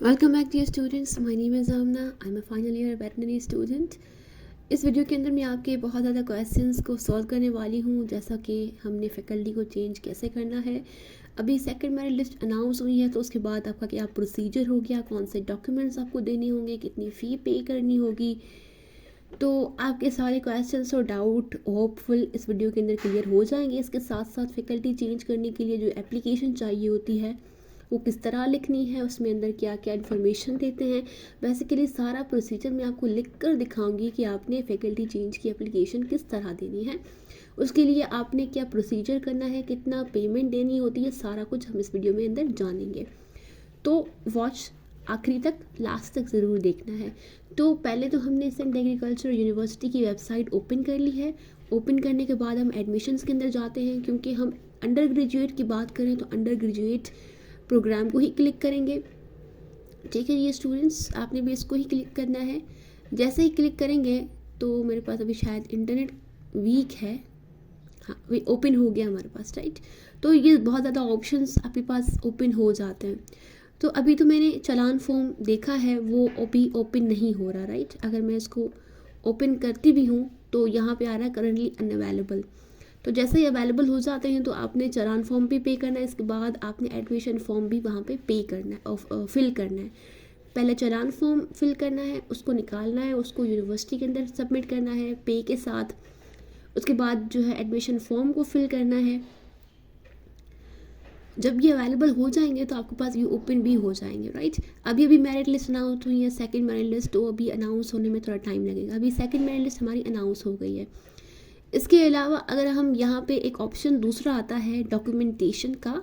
Welcome back dear students, my name is Amna. I am a final year veterinary student. इस video के अंदर मैं आपके बहुत ज़्यादा क्वेश्चंस को सॉल्व करने वाली हूँ, जैसा कि हमने फैकल्टी को चेंज कैसे करना है। अभी सेकंड मेरिट लिस्ट अनाउंस हुई है, तो उसके बाद आपका क्या प्रोसीजर हो गया, कौन से डॉक्यूमेंट्स आपको देने होंगे, कितनी फ़ी पे करनी होगी। तो आपके सारे क्वेश्चंस और डाउट होपफुल इस वीडियो के अंदर क्लियर हो जाएंगे। इसके साथ साथ फैकल्टी चेंज करने के लिए जो एप्लीकेशन चाहिए होती है वो किस तरह लिखनी है, उसमें अंदर क्या क्या इन्फॉर्मेशन देते हैं, बेसिकली सारा प्रोसीजर मैं आपको लिख कर दिखाऊंगी कि आपने फैकल्टी चेंज की एप्लीकेशन किस तरह देनी है, उसके लिए आपने क्या प्रोसीजर करना है, कितना पेमेंट देनी होती है, सारा कुछ हम इस वीडियो में अंदर जानेंगे। तो वॉच आखिरी तक, लास्ट तक ज़रूर देखना है। तो पहले तो हमने सेंट एग्रीकल्चर यूनिवर्सिटी की वेबसाइट ओपन कर ली है। ओपन करने के बाद हम एडमिशन्स के अंदर जाते हैं, क्योंकि हम अंडर ग्रेजुएट की बात करें तो अंडर ग्रेजुएट प्रोग्राम को ही क्लिक करेंगे। ठीक है ये स्टूडेंट्स, आपने भी इसको ही क्लिक करना है। जैसे ही क्लिक करेंगे तो मेरे पास अभी शायद इंटरनेट वीक है, हाँ वे ओपन हो गया हमारे पास, राइट। तो ये बहुत ज़्यादा ऑप्शंस आपके पास ओपन हो जाते हैं। तो अभी तो मैंने चालान फॉर्म देखा है, वो अभी ओपन नहीं हो रहा, राइट। अगर मैं इसको ओपन करती भी हूँ तो यहाँ पे आ रहा है करंटली अनअवेलेबल। तो जैसे ही अवेलेबल हो जाते हैं तो आपने चालान फॉर्म भी पे करना है, इसके बाद आपने एडमिशन फॉर्म भी वहाँ पे पे करना है और फिल करना है। पहले चालान फॉर्म फिल करना है, उसको निकालना है, उसको यूनिवर्सिटी के अंदर सबमिट करना है पे के साथ। उसके बाद जो है एडमिशन फॉर्म को फिल करना है। जब ये अवेलेबल हो जाएंगे तो आपके पास ये ओपन भी हो जाएंगे, राइट। अभी अभी मेरिट लिस्ट अनाउंस हुई है, सेकंड मेरिट लिस्ट तो अभी अनाउंस होने में थोड़ा टाइम लगेगा। अभी सेकंड मेरिट लिस्ट हमारी अनाउंस हो गई है। इसके अलावा अगर हम यहाँ पे एक ऑप्शन दूसरा आता है डॉक्यूमेंटेशन का,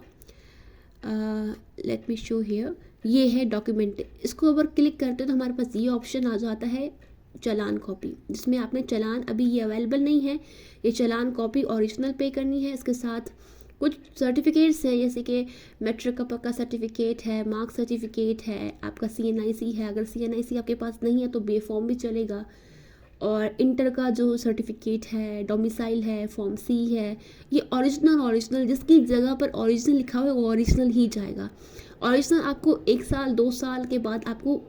लेट मी शो हियर, ये है डॉक्यूमेंट। इसको अगर क्लिक करते हो तो हमारे पास ये ऑप्शन आ जाता है चालान कॉपी, जिसमें आपने चालान, अभी ये अवेलेबल नहीं है, ये चालान कॉपी ओरिजिनल पे करनी है। इसके साथ कुछ सर्टिफिकेट्स हैं, जैसे कि मैट्रिक का पक्का सर्टिफिकेट है, मार्क्स सर्टिफिकेट है, आपका CNIC है। अगर CNIC आपके पास नहीं है तो बे फॉर्म भी चलेगा। और इंटर का जो सर्टिफिकेट है, डोमिसाइल है, फॉर्म C है। ये ओरिजिनल जिसकी जगह पर ओरिजिनल लिखा हुआ है वो ओरिजिनल ही जाएगा। ओरिजिनल आपको 1 साल 2 साल के बाद आपको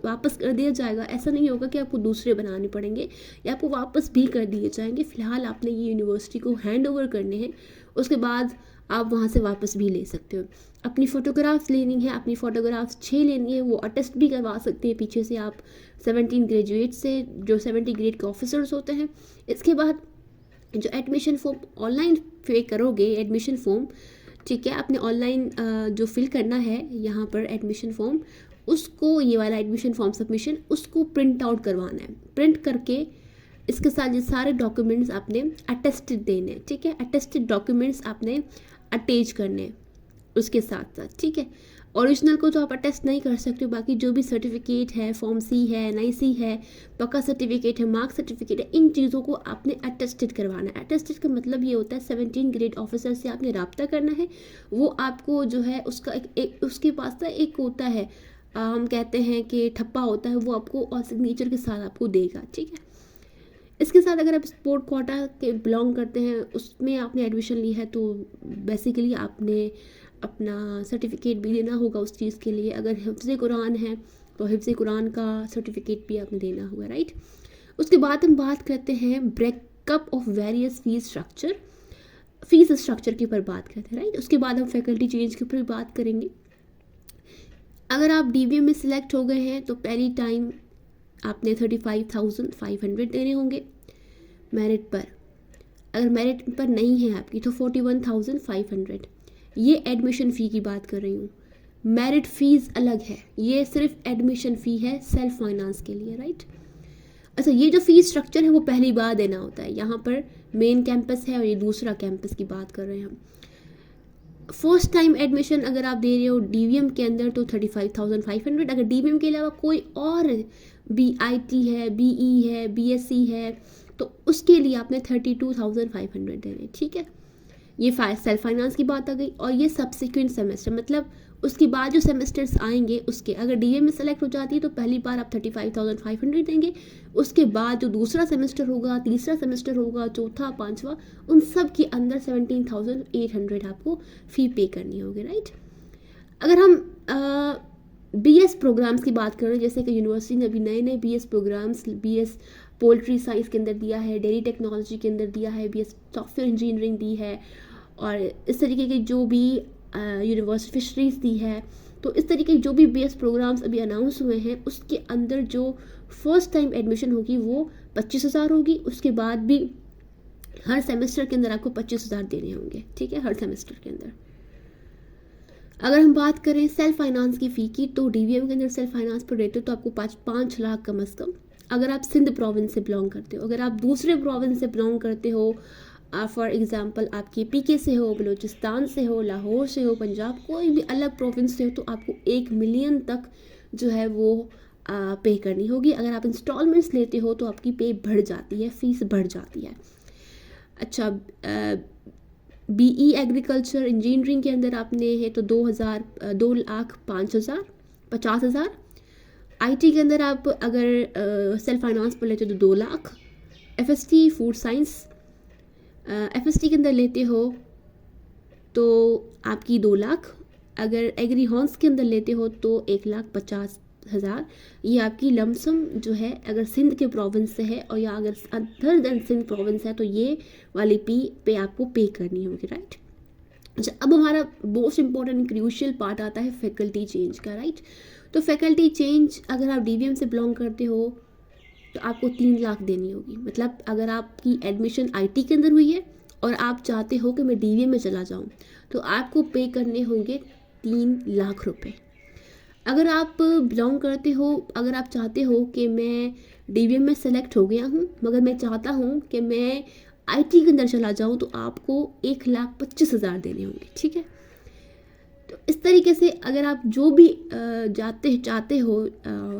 वापस कर दिया जाएगा। ऐसा नहीं होगा कि आपको दूसरे बनाने पड़ेंगे, या आपको वापस भी कर दिए जाएंगे। फ़िलहाल आपने ये यूनिवर्सिटी को हैंड ओवर करने हैं, उसके बाद आप वहाँ से वापस भी ले सकते हो। अपनी फ़ोटोग्राफ्स लेनी है, अपनी फ़ोटोग्राफ्स 6 लेनी है, वो अटेस्ट भी करवा सकते हैं पीछे से आप 17 ग्रेजुएट से, जो 70 ग्रेड के ऑफिसर्स होते हैं। इसके बाद जो एडमिशन फॉर्म ऑनलाइन पे करोगे, एडमिशन फॉर्म, ठीक है, आपने ऑनलाइन जो फिल करना है यहाँ पर एडमिशन फॉर्म, उसको, ये वाला एडमिशन फॉर्म सबमिशन, उसको प्रिंट आउट करवाना है। प्रिंट करके इसके साथ ये सारे डॉक्यूमेंट्स आपने अटेस्टेड देने हैं, ठीक है। अटेस्टेड डॉक्यूमेंट्स आपने अटैच करने हैं उसके साथ साथ, ठीक है। ओरिजिनल को तो आप अटेस्ट नहीं कर सकते, बाकी जो भी सर्टिफिकेट है, फॉर्म C है, NIC है, पक्का सर्टिफिकेट है, मार्क्स सर्टिफिकेट है, इन चीज़ों को आपने अटेस्टेड करवाना है। अटेस्टेड का मतलब ये होता है 17 ग्रेड ऑफिसर से आपने रब्ता करना है। वो आपको जो है उसका एक उसके पास ना एक होता है, हम कहते हैं कि ठप्पा होता है, वो आपको और सिग्नेचर के साथ आपको देगा, ठीक है। इसके साथ अगर आप स्पोर्ट कोटा के बिलोंग करते हैं, उसमें आपने एडमिशन ली है, तो बेसिकली आपने अपना सर्टिफिकेट भी देना होगा उस चीज़ के लिए। अगर हिफ्ज़ कुरान है तो हिफ्ज़ कुरान का सर्टिफिकेट भी आपने देना होगा, राइट। उसके बाद हम बात करते हैं breakup of various fees structure के ऊपर बात करते हैं, राइट। उसके बाद हम फैकल्टी चेंज के ऊपर भी बात करेंगे। अगर आप DBM में सिलेक्ट हो गए हैं तो पहली टाइम आपने 35,500 देने होंगे मेरिट पर। अगर मेरिट पर नहीं है आपकी तो 41,500। ये एडमिशन फ़ी की बात कर रही हूँ, मेरिट फ़ीस अलग है, ये सिर्फ एडमिशन फ़ी है सेल्फ फाइनेंस के लिए, राइट। अच्छा, ये जो फ़ीस स्ट्रक्चर है वो पहली बार देना होता है। यहाँ पर मेन कैंपस है और ये दूसरा कैंपस की बात कर रहे हैं हम। फर्स्ट टाइम एडमिशन अगर आप दे रहे हो DVM के अंदर तो 35,500। अगर DVM के अलावा कोई और BIT है, BE है, BSc है, तो उसके लिए आपने 32,500 देने, ठीक है। ये सेल्फ फाइनेंस की बात आ गई। और ये सब्सिक्वेंट सेमेस्टर, मतलब उसके बाद जो सेमेस्टर्स आएंगे उसके, अगर DVM में सेलेक्ट हो जाती है तो पहली बार आप 35,500 देंगे। उसके बाद जो दूसरा सेमेस्टर होगा, तीसरा सेमेस्टर होगा, चौथा, पांचवा, उन सब के अंदर 17,800 आपको फ़ी पे करनी होगी, राइट। अगर हम बीएस प्रोग्राम्स की बात करें, जैसे कि यूनिवर्सिटी ने अभी नए नए BS programs, BS poultry science के अंदर दिया है, डेयरी टेक्नोलॉजी के अंदर दिया है, बीएस सॉफ्टवेयर इंजीनियरिंग दी है, और इस तरीके के जो भी यूनिवर्सिटी फिशरीज़ दी है। तो इस तरीके के जो भी बीएस प्रोग्राम्स अभी अनाउंस हुए हैं, उसके अंदर जो फर्स्ट टाइम एडमिशन होगी वो 25,000 होगी। उसके बाद भी हर सेमेस्टर के अंदर आपको 25,000 देने होंगे, ठीक है, हर सेमेस्टर के अंदर। अगर हम बात करें सेल्फ फाइनेंस की फ़ी की, तो डीवीएम के अंदर सेल्फ फाइनेंस पर रहते हो तो आपको 5 लाख कम अज़ कम, अगर आप सिंध प्रोविंस से बिलोंग करते हो। अगर आप दूसरे प्रोविंस से बिलोंग करते हो, फॉर एग्जांपल आपके पीके से हो, बलूचिस्तान से हो, लाहौर से हो, पंजाब, कोई भी अलग प्रोविंस से हो, तो आपको 1 मिलियन तक जो है वो पे करनी होगी। अगर आप इंस्टॉलमेंट्स लेते हो तो आपकी पे बढ़ जाती है, फ़ीस बढ़ जाती है। अच्छा, बीई एग्रीकल्चर इंजीनियरिंग के अंदर आपने है तो 2,05,000 50,000। आईटी के अंदर आप अगर सेल्फ फाइनेंस पर लेते हो तो 2 lakh. FST food science FST के अंदर लेते हो तो आपकी 2 लाख। अगर एग्री हॉर्स के अंदर लेते हो तो 1,50,000। ये आपकी लमसम जो है अगर सिंध के प्रोविंस से है, और या अगर अदर देन सिंध प्रोविंस है तो ये वाली पे आपको पे करनी होगी, राइट। अच्छा, अब हमारा मोस्ट इंपॉर्टेंट क्रूशियल पार्ट आता है फैकल्टी चेंज का, राइट। तो फैकल्टी चेंज अगर आप डीवीएम से बिलोंग करते हो तो आपको 3 लाख देनी होगी। मतलब अगर आपकी एडमिशन आईटी के अंदर हुई है और आप चाहते हो कि मैं डीवीएम में चला जाऊं, तो आपको पे करने होंगे 3 लाख रुपए। अगर आप बिलोंग करते हो, अगर आप चाहते हो कि मैं डीवीएम में सेलेक्ट हो गया हूँ मगर मैं चाहता हूँ कि मैं आईटी के अंदर चला जाऊँ, तो आपको 1,25,000 देने होंगे, ठीक है। तो इस तरीके से अगर आप जो भी चाहते हो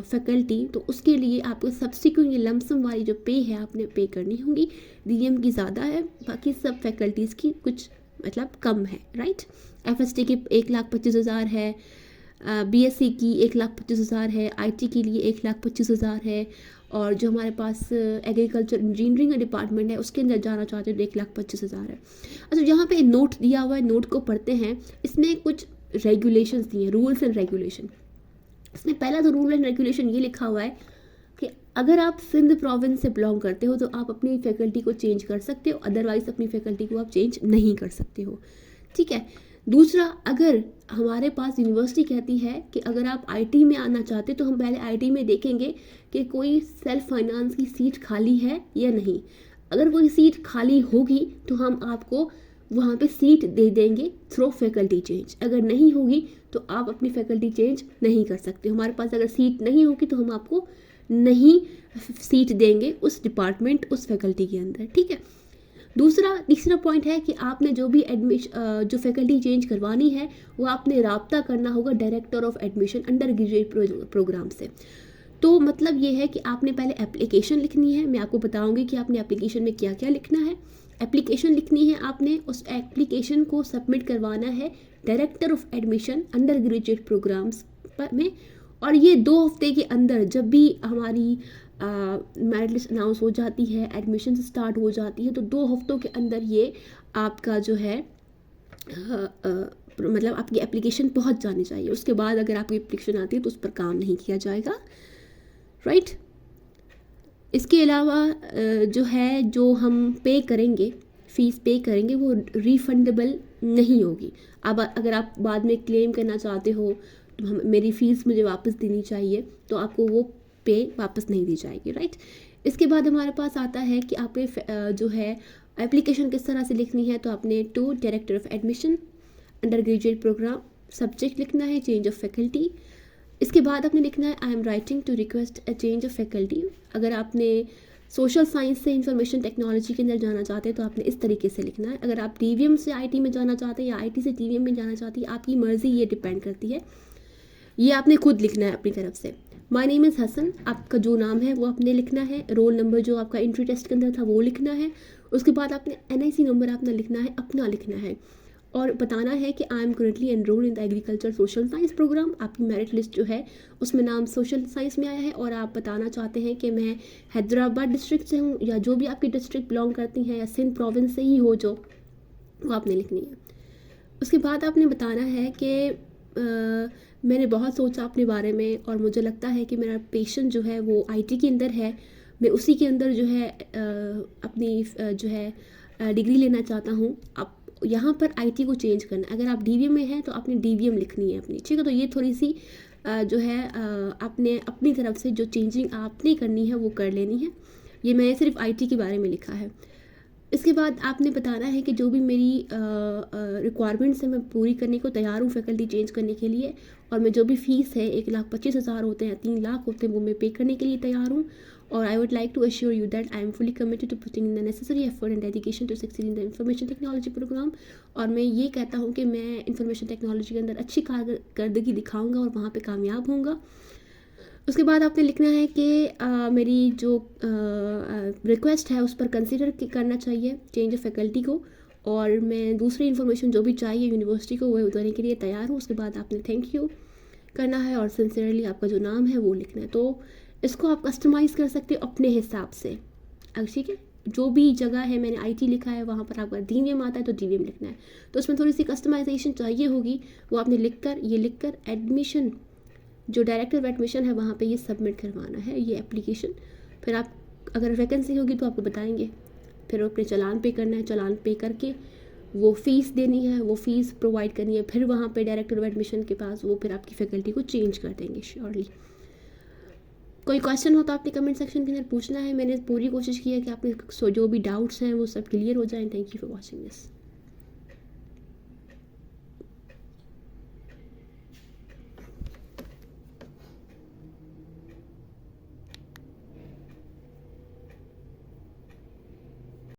फैकल्टी, तो उसके लिए आपको सब्सिक्वेंट लमसम वाली जो पे है आपने पे करनी होगी। डीवीएम की ज़्यादा है, बाकी सब फैकल्टीज़ की कुछ मतलब कम है, राइट। एफएसटी की 1,25,000 है, बीएससी की 1,25,000 है, आईटी के लिए 1,25,000 है, और जो हमारे पास एग्रीकल्चर इंजीनियरिंग डिपार्टमेंट है उसके अंदर जाना चाहते हो तो 1,25,000 है। अच्छा, यहाँ पे नोट दिया हुआ है, नोट को पढ़ते हैं। इसमें कुछ रेगुलेशंस दिए हैं, रूल्स एंड रेगुलेशन। इसमें पहला तो रूल एंड रेगुलेशन ये लिखा हुआ है कि अगर आप सिंध प्रोविंस से बिलोंग करते हो तो आप अपनी फैकल्टी को चेंज कर सकते हो, अदरवाइज अपनी फैकल्टी को आप चेंज नहीं कर सकते हो, ठीक है। दूसरा, अगर हमारे पास यूनिवर्सिटी कहती है कि अगर आप आईटी में आना चाहते तो हम पहले आईटी में देखेंगे कि कोई सेल्फ फाइनेंस की सीट खाली है या नहीं। अगर कोई सीट खाली होगी तो हम आपको वहाँ पे सीट दे देंगे थ्रू फैकल्टी चेंज। अगर नहीं होगी तो आप अपनी फैकल्टी चेंज नहीं कर सकते। हमारे पास अगर सीट नहीं होगी तो हम आपको नहीं सीट देंगे उस डिपार्टमेंट, उस फैकल्टी के अंदर, ठीक है। तीसरा पॉइंट है कि आपने जो भी जो फैकल्टी चेंज करवानी है वो आपने राब्ता करना होगा director of admission undergraduate program से। तो मतलब ये है कि आपने पहले एप्लीकेशन लिखनी है। मैं आपको बताऊंगी कि आपने एप्लीकेशन में क्या क्या लिखना है। एप्लीकेशन लिखनी है आपने, उस एप्लीकेशन को सबमिट करवाना है director of admission undergraduate programs में, और ये 2 हफ्ते के अंदर जब भी हमारी मेरिट लिस्ट अनाउंस हो जाती है, एडमिशन स्टार्ट हो जाती है, तो 2 हफ्तों के अंदर ये आपका जो है मतलब आपकी एप्लीकेशन पहुंच जानी चाहिए। उसके बाद अगर आपकी एप्लीकेशन आती है तो उस पर काम नहीं किया जाएगा, राइट। इसके अलावा जो है जो हम पे करेंगे, फ़ीस पे करेंगे, वो रिफंडेबल नहीं होगी। अब अगर आप बाद में क्लेम करना चाहते हो तो मेरी फ़ीस मुझे वापस देनी चाहिए, तो आपको वो पे वापस नहीं दी जाएगी, राइट। इसके बाद हमारे पास आता है कि आपने जो है एप्लीकेशन किस तरह से लिखनी है। तो आपने to director of admission undergraduate program, subject लिखना है चेंज ऑफ फैकल्टी। इसके बाद आपने लिखना है I am writing to request a change of faculty. अगर आपने सोशल साइंस से इंफॉर्मेशन टेक्नोलॉजी के अंदर जाना चाहते हैं तो आपने इस तरीके से लिखना है। अगर आप डीवीएम से आईटी में जाना चाहते हैं या आईटी से डीवीएम में जाना चाहती है, आपकी मर्ज़ी, ये डिपेंड करती है। ये आपने खुद लिखना है अपनी तरफ से। माय नेम इज़ हसन, आपका जो नाम है वो आपने लिखना है। रोल नंबर जो आपका एंट्री टेस्ट के अंदर था वो लिखना है। उसके बाद आपने एनआईसी नंबर अपना लिखना है, अपना लिखना है, और बताना है कि I am currently enrolled in the agriculture social science program. आपकी मेरिट लिस्ट जो है उसमें नाम सोशल साइंस में आया है, और आप बताना चाहते हैं कि मैं हैदराबाद डिस्ट्रिक्ट से हूँ, या जो भी आपकी डिस्ट्रिक्ट बिलोंग करती हैं, या सिंध प्रोविंस से ही हो जो, वो आपने लिखनी है। उसके बाद आपने बताना है कि मैंने बहुत सोचा अपने बारे में और मुझे लगता है कि मेरा पैशन जो है वो आईटी के अंदर है। मैं उसी के अंदर जो है अपनी जो है डिग्री लेना चाहता हूँ। अब यहाँ पर आईटी को चेंज करना, अगर आप डीवीएम में हैं तो आपने डीवीएम लिखनी है अपनी, ठीक है। तो ये थोड़ी सी जो है आपने अपनी तरफ से जो चेंजिंग आपने करनी है वो कर लेनी है। ये मैंने सिर्फ आईटी के बारे में लिखा है। इसके बाद आपने बताना है कि जो भी मेरी रिक्वायरमेंट्स है मैं पूरी करने को तैयार हूँ फैकल्टी चेंज करने के लिए, और मैं जो भी फ़ीस है 1,25,000 होते हैं, 3 लाख होते हैं, वो मैं पे करने के लिए तैयार हूँ। और I would like to assure you that I am fully committed to putting in the necessary effort and dedication to succeed in the information technology program. और मैं ये कहता हूँ कि मैं इंफॉर्मेशन टेक्नोलॉजी के अंदर अच्छी कारकर्दगी दिखाऊँगा और वहाँ पर कामयाब होऊंगा। उसके बाद आपने लिखना है कि मेरी जो रिक्वेस्ट है उस पर कंसिडर करना चाहिए चेंज ऑफ फैकल्टी को, और मैं दूसरी इन्फॉर्मेशन जो भी चाहिए यूनिवर्सिटी को वो देने के लिए तैयार हूँ। उसके बाद आपने थैंक यू करना है और सिंसियरली आपका जो नाम है वो लिखना है। तो इसको आप कस्टमाइज़ कर सकते हो अपने हिसाब से। अब ठीक है, जो भी जगह है मैंने आईटी लिखा है वहाँ पर आपका डीवीएम आता है तो डीवीएम लिखना है। तो उसमें थोड़ी सी कस्टमाइजेशन चाहिए होगी, वो आपने लिख कर एडमिशन जो डायरेक्टर ऑफ एडमिशन है वहाँ पे ये सबमिट करवाना है ये एप्लीकेशन। फिर आप अगर वैकेंसी होगी तो आपको बताएंगे। फिर अपने चालान पे करना है, चालान पे करके वो फ़ीस देनी है, वो फ़ीस प्रोवाइड करनी है। फिर वहाँ पे डायरेक्टर ऑफ एडमिशन के पास वो फिर आपकी फैकल्टी को चेंज कर देंगे श्योरली। कोई क्वेश्चन हो तो आपने कमेंट सेक्शन के अंदर पूछना है। मैंने पूरी कोशिश की है कि आपने जो भी डाउट्स हैं वो सब क्लियर हो जाएं। Thank you for watching this.